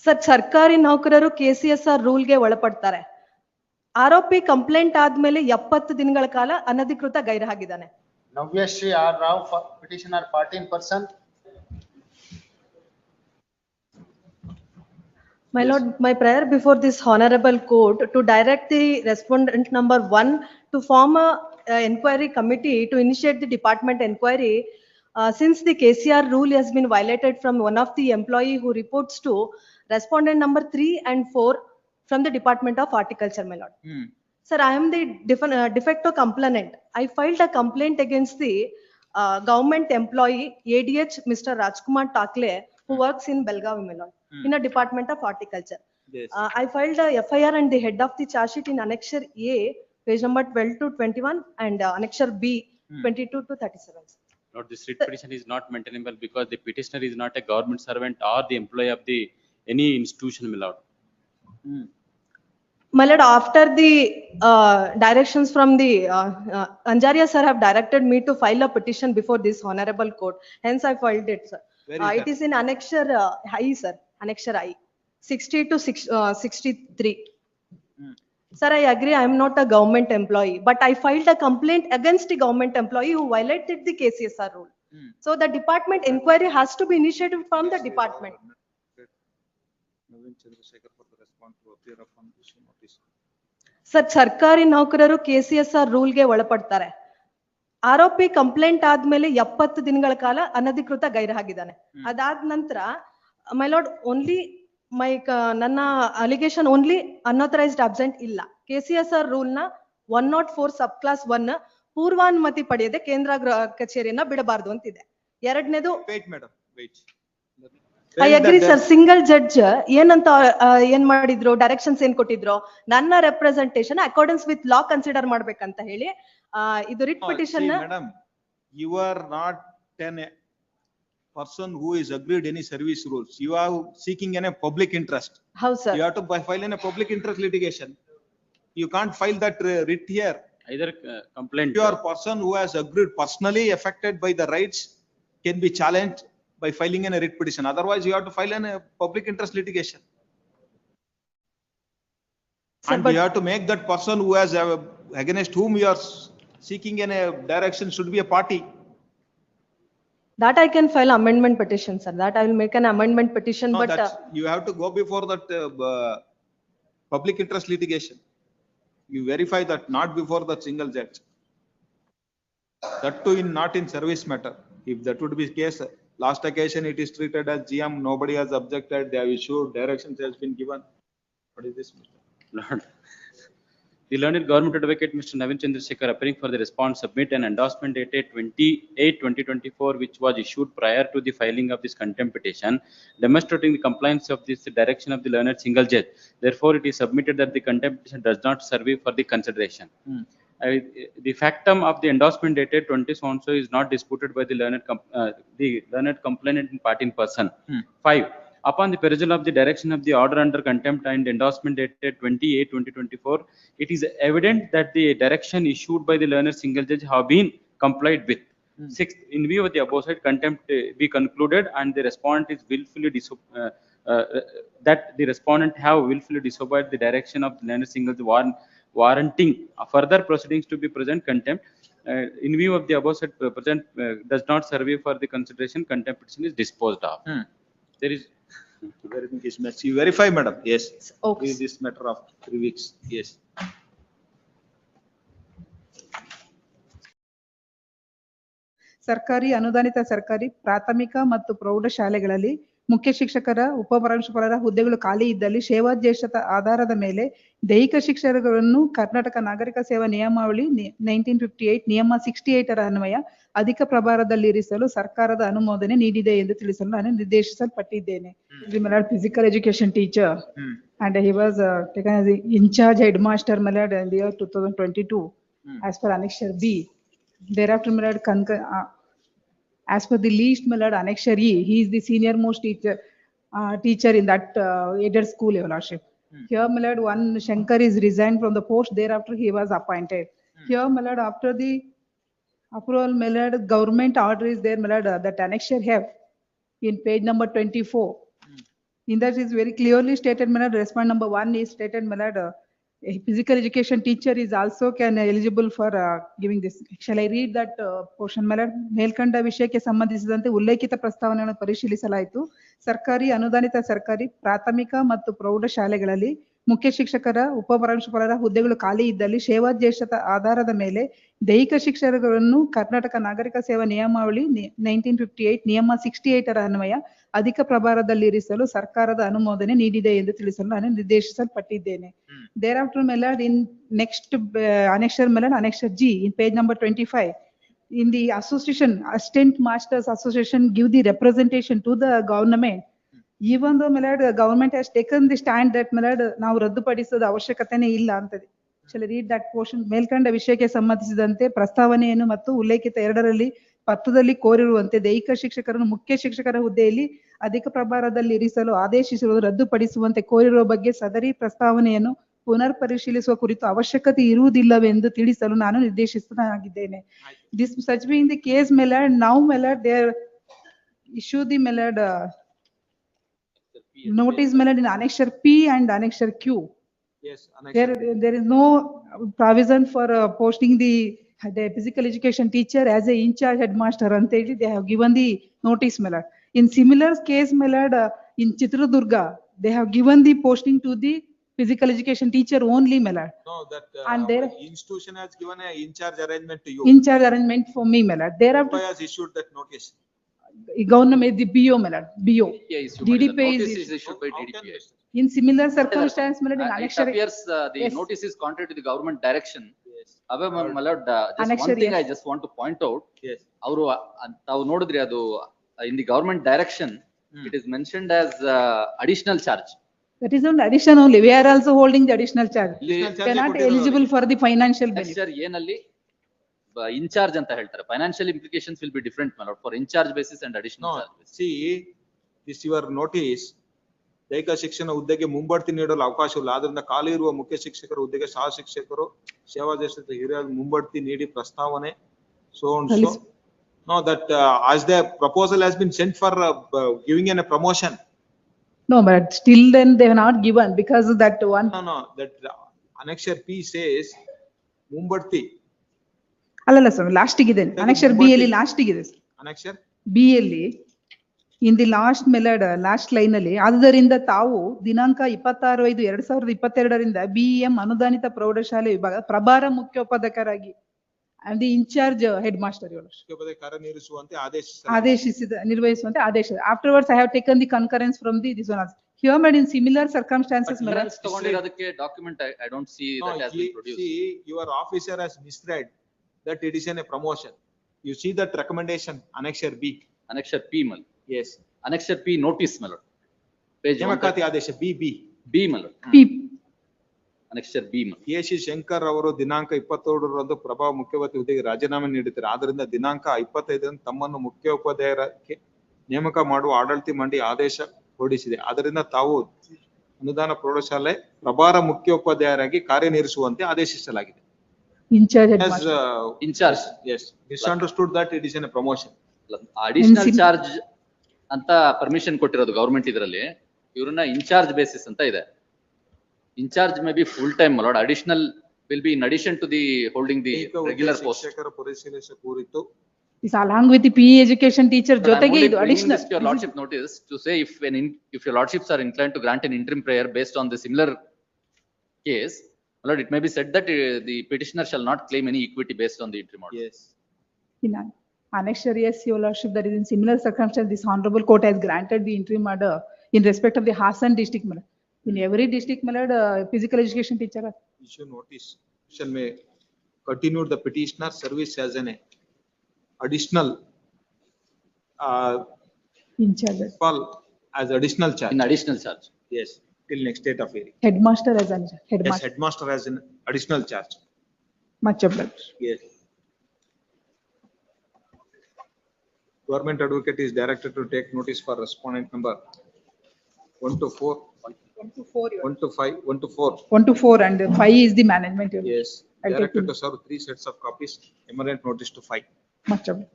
Sir, ಸರ್ಕಾರಿ ನೌಕರರು ಕೆಸಿಎಸ್ಆರ್ ರೂಲ್ಗೆ ಒಳಪಡ್ತಾರೆ. ಆರೋಪಿ ಕಂಪ್ಲೇಂಟ್ ಆದ್ಮೇಲೆ 70 ದಿನಗಳ ಕಾಲ ಅನಧಿಕೃತ ಗೈರಾಗಿದ್ದಾನೆ. Navyashree R. Rao, petitioner 14%. My lord, my prayer before this honorable court to direct the respondent number 1 to form a inquiry committee to initiate the department inquiry since the KCR rule has been violated from one of the employee who reports to respondent number 3 and 4 from the Department of Horticulture, my lord. Sir, I am the de facto complainant. I filed a complaint against the government employee ADH Mr. Rajkumar Takle, who works in Belgavi, my lord, in a Department of Horticulture. Yes. I filed a FIR and the head of the charge sheet in Annexure A, page number 12 to 21, and Annexure B, 22 to 37. Lord, this writ petition is not maintainable because the petitioner is not a government servant or the employee of the any institution, my lord. My lord, after the directions from the Anjaria sir have directed me to file a petition before this honorable court. Hence, I filed it, sir. It is in Annexure I, sir. Annexure I, 60 to 63. Sir, I agree. I am not a government employee, but I filed a complaint against the government employee who violated the KCSR rule. So the department inquiry has to be initiated from the department. Naveen Chandrasekhar for the response to appear upon this notice. Sir, ಸರ್ಕಾರಿ ನೌಕರರು ಕೆಸಿಎಸ್ಆರ್ ರೂಲ್ಗೆ ಒಳಪಡ್ತಾರೆ. ಆರೋಪಿ complaint ಆದ್ಮೇಲೆ 70 ದಿನಗಳ ಕಾಲ ಅನಧಿಕೃತ ಗೈರಾಗಿದ್ದಾನೆ. ಅದಾದ ನಂತರ my lord only ನನ್ನ ಅಲಿಗೇಷನ್ ಓನ್ಲಿ ಅನ್ಆಥರೈಸ್ಡ್ ಅಬ್ಸೆಂಟ್ ಇಲ್ಲ. ಕೆಸಿಎಸ್ಆರ್ ರೂಲ್ ನ 104 ಸಬ್ ಕ್ಲಾಸ್ 1 ಪೂರ್ವಾನುಮತಿ ಪಡೆಯದೆ ಕೇಂದ್ರ ಕಚೇರಿಯನ್ನ ಬಿಡಬಾರದು ಅಂತಿದೆ. ಎರಡನೇದು, Wait, madam, wait. I agree sir. Single judge ಏನಂತ ಏನ್ ಮಾಡಿದ್ರು, ಡೈರೆಕ್ಷನ್ಸ್ ಏನ್ ಕೊಟ್ಟಿದ್ರು, ನನ್ನ representation accordance with law consider ಮಾಡ್ಬೇಕಂತ ಹೇಳಿ ಇದು writ petition. Madam, you are not an person who is agreed any service rules. You are seeking in a public interest. ಹೌದು sir. You have to file in a public interest litigation. You can't file that writ here. Either complaint. You are person who has agreed personally affected by the rights can be challenged by filing in a writ petition. Otherwise, you have to file in a public interest litigation. Sir, And but- you have to make that person who has against whom you are seeking in a direction should be a party. That I can file amendment petition, sir. That I will make an amendment petition, No, but that's, you have to go before that public interest litigation. You verify that, not before the single judge. That too in, not in service matter. If that would be case, last occasion it is treated as GM, nobody has objected, they have issued, directions has been given. What is this, Mr.? Lord, the learned government advocate Mr. Naveen Chandrasekhar appearing for the response submit an endorsement dated 28/2024 which was issued prior to the filing of this contempt petition demonstrating the compliance of this direction of the learned single judge. Therefore, it is submitted that the contempt petition does not serve for the consideration. The factum of the endorsement dated 20 so and so is not disputed by the learned complainant in part in person. 5. Upon the perusal of the direction of the order under contempt and endorsement dated 28/2024, it is evident that the direction issued by the learned single judge have been complied with. 6. In view of the above said, contempt be concluded and the respondent is willfully that the respondent have willfully disobeyed the direction of the learned single judge warranting further proceedings to be present contempt. In view of the above said, present does not serve for the consideration, contempt petition is disposed of. There is Everything is met. You verify, madam? Yes. Okay. In this matter of 3 weeks, yes. ಸರ್ಕಾರಿ ಅನುದಾನಿತ ಸರ್ಕಾರಿ ಪ್ರಾಥಮಿಕ ಮತ್ತು ಪ್ರೌಢಶಾಲೆಗಳಲ್ಲಿ ಮುಖ್ಯ ಶಿಕ್ಷಕರ ಉಪಪ್ರಾಂಶುಪಾಲರ ಹುದ್ದೆಗಳು ಖಾಲಿ ಇದ್ದಲ್ಲಿ ಸೇವಾಧ್ಯಕ್ಷತ ಆಧಾರದ ಮೇಲೆ ದೈಹಿಕ ಶಿಕ್ಷಕರನ್ನು ಕರ್ನಾಟಕ ನಾಗರಿಕ ಸೇವಾ ನಿಯಮಾವಳಿ 1958 ನಿಯಮ 68 ಅನ್ವಯ ಅಧಿಕ ಪ್ರಭಾರದಲ್ಲಿರಿಸಲು ಸರ್ಕಾರದ ಅನುಮೋದನೆ ನೀಡಿದೆ ಎಂದು ತಿಳಿಸಲು ನಾನು ನಿರ್ದೇಶಿಸಲ್ಪಟ್ಟಿದ್ದೇನೆ. Physical education teacher and he was taken as the in charge headmaster in the year 2022 as per Annexure B. Thereafter, as per the least Annexure E, he is the senior most teacher in that aided school, Your Lordship. Here, one Shankar is resigned from the post. Thereafter, he was appointed. Here, after the approval, government order is there, that Annexure have in page number 24. In that is very clearly stated, my lord, respond number one is stated, my lord, a physical education teacher is also can eligible for giving this. Shall I read that portion, my lord? ಮೇಲ್ಕಂಡ ವಿಷಯಕ್ಕೆ ಸಂಬಂಧಿಸಿದಂತೆ ಉಲ್ಲೇಖಿತ ಪ್ರಸ್ತಾವನೆಯನ್ನು ಪರಿಶೀಲಿಸಲಾಯಿತು. ಸರ್ಕಾರಿ ಅನುದಾನಿತ ಸರ್ಕಾರಿ ಪ್ರಾಥಮಿಕ ಮತ್ತು ಪ್ರೌಢ ಶಾಲೆಗಳಲ್ಲಿ ಮುಖ್ಯ ಶಿಕ್ಷಕರ ಉಪಪ್ರಾಂಶುಪಾಲರ ಹುದ್ದೆಗಳು ಖಾಲಿ ಇದ್ದಲ್ಲಿ ಸೇವಾಜ್ಯೇಷ್ಠತೆ ಆಧಾರದ ಮೇಲೆ ದೈಹಿಕ ಶಿಕ್ಷಕರನ್ನು ಕರ್ನಾಟಕ ನಾಗರಿಕ ಸೇವಾ ನಿಯಮಾವಳಿ 1958 ನಿಯಮ 68 ಅನ್ವಯ ಅಧಿಕ ಪ್ರಭಾರದಲ್ಲಿ ಇರಿಸಲು ಸರ್ಕಾರದ ಅನುಮೋದನೆ ನೀಡಿದೆ ಎಂದು ತಿಳಿಸಲು ನಾನು ನಿರ್ದೇಶಿಸಲ್ಪಟ್ಟಿದ್ದೇನೆ. Thereafter, my lord, in next annexure, my lord, annexure G in page number 25. In the association, Assistant Masters Association give the representation to the government. Even though, my lord, government has taken the stand that, my lord, ನಾವು ರದ್ದುಪಡಿಸೋದು ಅವಶ್ಯಕತೆನೇ ಇಲ್ಲ ಅಂತದೆ. Shall I read that portion? ಮೇಲ್ಕಂಡ ವಿಷಯಕ್ಕೆ ಸಂಬಂಧಿಸಿದಂತೆ ಪ್ರಸ್ತಾವನೆಯನ್ನು ಮತ್ತು ಉಲ್ಲೇಖಿತ ಎರಡರಲ್ಲಿ ಪತ್ರದಲ್ಲಿ ಕೋರಿರುವಂತೆ ದೈಹಿಕ ಶಿಕ್ಷಕರನ್ನು ಮುಖ್ಯ ಶಿಕ್ಷಕರ ಹುದ್ದೆಯಲ್ಲಿ ಅಧಿಕ ಪ್ರಭಾರದಲ್ಲಿ ಇರಿಸಲು ಆದೇಶಿಸಿರುವುದು ರದ್ದುಪಡಿಸುವಂತೆ ಕೋರಿರುವ ಬಗ್ಗೆ ಸದರಿ ಪ್ರಸ್ತಾವನೆಯನ್ನು ಪುನರ್ ಪರಿಶೀಲಿಸುವ ಕುರಿತು ಅವಶ್ಯಕತೆ ಇರುವುದಿಲ್ಲವೆಂದು ತಿಳಿಸಲು ನಾನು ನಿರ್ದೇಶಿಸಲಾಗಿದ್ದೇನೆ. This such being the case, my lord, now, my lord, they issue the, my lord, notice, my lord, in annexure P and annexure Q. Yes. annexure. There is no provision for posting the physical education teacher as a in-charge headmaster anteli they have given the notice, my lord. In similar case, my lord, in Chitradurga, they have given the posting to the physical education teacher only, my lord. No, that And there- institution has given a in-charge arrangement to you. In-charge arrangement for me, my lord. Thereafter, Who has issued that notice? government, the BO, my lord, BO. DDPI Notice is- is issued by How can DDPI. this- In similar circumstance, my lord, in It annexure. appears the Yes. notice is contrary to the government direction. Yes. However, my lord, just Annexure, one thing I yes. just want to point out, Yes. ಅವರು ತಾವು ನೋಡಿದ್ರಿ ಅದು in the government direction, it is mentioned as additional charge. That is on addition only. We are also holding the additional charge. Additional charge Cannot ಕೊಟ್ಟಿರೋದು eligible for the financial benefit. Annexure ಏನಲ್ಲಿ in charge ಅಂತ ಹೇಳ್ತಾರೆ. Financial implications will be different, my lord, for in charge basis and additional No, charge basis. see, this your notice, ದೈಹಿಕ ಶಿಕ್ಷಣ ಹುದ್ದೆಗೆ ಮುಂಬಡ್ತಿ ನೀಡಲು ಅವಕಾಶವಿಲ್ಲ. ಆದ್ರಿಂದ ಖಾಲಿ ಇರುವ ಮುಖ್ಯ ಶಿಕ್ಷಕರ ಹುದ್ದೆಗೆ ಸಹ ಶಿಕ್ಷಕರು ಸೇವಾದೇಶದ ಹಿರಿಯ ಮುಂಬಡ್ತಿ ನೀಡಿ ಪ್ರಸ್ತಾವನೆ so and so. Police. No, that as the proposal has been sent for giving in a promotion. No, but still then they have not given because of that one. No, that annexure P says ಮುಂಬಡ್ತಿ. ಅಲ್ಲಲ್ಲ ಸ್ವಾಮಿ last ಇದೆ annexure B ಅಲ್ಲಿ last ಇದೆ Annexure B ಅಲ್ಲಿ in the last melod last line ಅಲ್ಲಿ ಆದ್ದರಿಂದ ತಾವು ದಿನಾಂಕ 26/5/2022ರಿಂದ BEM ಅನುದಾನಿತ ಪ್ರೌಢಶಾಲೆ ವಿಭಾಗ ಪ್ರಭಾರ ಮುಖ್ಯೋಪಾಧ್ಯಾಯರಾಗಿ and the in-charge headmaster ಮುಖ್ಯೋಪಾಧ್ಯಾಯ ಕಾರ್ಯನಿರ್ವಹಿಸುವಂತೆ ಆದೇಶಿಸಿದ ನಿರ್ವಹಿಸುವಂತೆ ಆದೇಶ. Afterwards I have taken the concurrence from the this one. Here, but in similar circumstances, my lord, Clearance ತಗೊಂಡಿರೋದಕ್ಕೆ document I don't see that has been produced. See, your officer has misread that it is a promotion. You see that recommendation, annexure B. Annexure P, my lord. Yes. Annexure P notice, my lord. Page one, ನೇಮಕಾತಿ ಆದೇಶ B. B, my lord. P. Annexure B, my lord. KC. Shankar ಅವರು ದಿನಾಂಕ 23ರಂದು ಪ್ರಭಾವ ಮುಖ್ಯೋಪಾಧ್ಯಾಯ ಹುದ್ದೆಗೆ ರಾಜೀನಾಮೆ ನೀಡಿದ್ದಾರೆ. ಆದ್ದರಿಂದ ದಿನಾಂಕ 25ರಂದು ತಮ್ಮನ್ನು ಮುಖ್ಯೋಪಾಧ್ಯಾಯರಿಗೆ ನೇಮಕ ಮಾಡುವ ಆಡಳಿತ ಮಂಡಳಿ ಆದೇಶ ಹೊರಡಿಸಿದೆ. ಆದ್ದರಿಂದ ತಾವು ಅನುದಾನ ಪ್ರೌಢಶಾಲೆ ಪ್ರಭಾರ ಮುಖ್ಯೋಪಾಧ್ಯಾಯರಾಗಿ ಕಾರ್ಯನಿರ್ವಹಿಸುವಂತೆ ಆದೇಶಿಸಲಾಗಿದೆ. in-charge As, headmaster. In charge. yes, misunderstood that it is a promotion. Additional sim- charge ಅಂತ ಪರ್ಮಿಷನ್ ಕೊಟ್ಟಿರೋದು ಗವರ್ಮೆಂಟ್ ಇದರಲ್ಲಿ ಇವ್ರನ್ನ ಇನ್ಚಾರ್ಜ್ ಬೇಸಿಸ್ ಅಂತ ಇದೆ. In charge may be full time, my lord. Additional will be in addition to the holding the ದೈಹಿಕ regular ಹುದ್ದೆ post. ಶಿಕ್ಷಕರ ಪರಿಶೀಲಿಸುವ ಕುರಿತು Is along with the PE education teacher But I'm ಜೊತೆಗೆ only ಇದು bringing additional. this to your lordship notice to say if your lordships are inclined to grant an interim prayer based on the similar case, my lord, it may be said that the petitioner shall not claim any equity based on the interim order. yes. In annexure, yes, your lordship, that is in similar circumstance, this honorable court has granted the interim order in respect of the Hassan district, my lord. In every district, my lord, physical education teacher. Issue notice, shall may continue the petitioner service as an additional In-charge. fall as additional charge. In additional charge. Yes, till next date of hearing. Headmaster as an Yes, headmaster, headmaster as an additional charge. much of that. Yes. Government advocate is directed to take notice for respondent number 1 to 4, 1 to 5, 1 to 4. 1 to 4 and 5 is the management. Your lordship. Yes, I'll take directed it. to serve 3 sets of copies, emergent notice to 5. Much of it.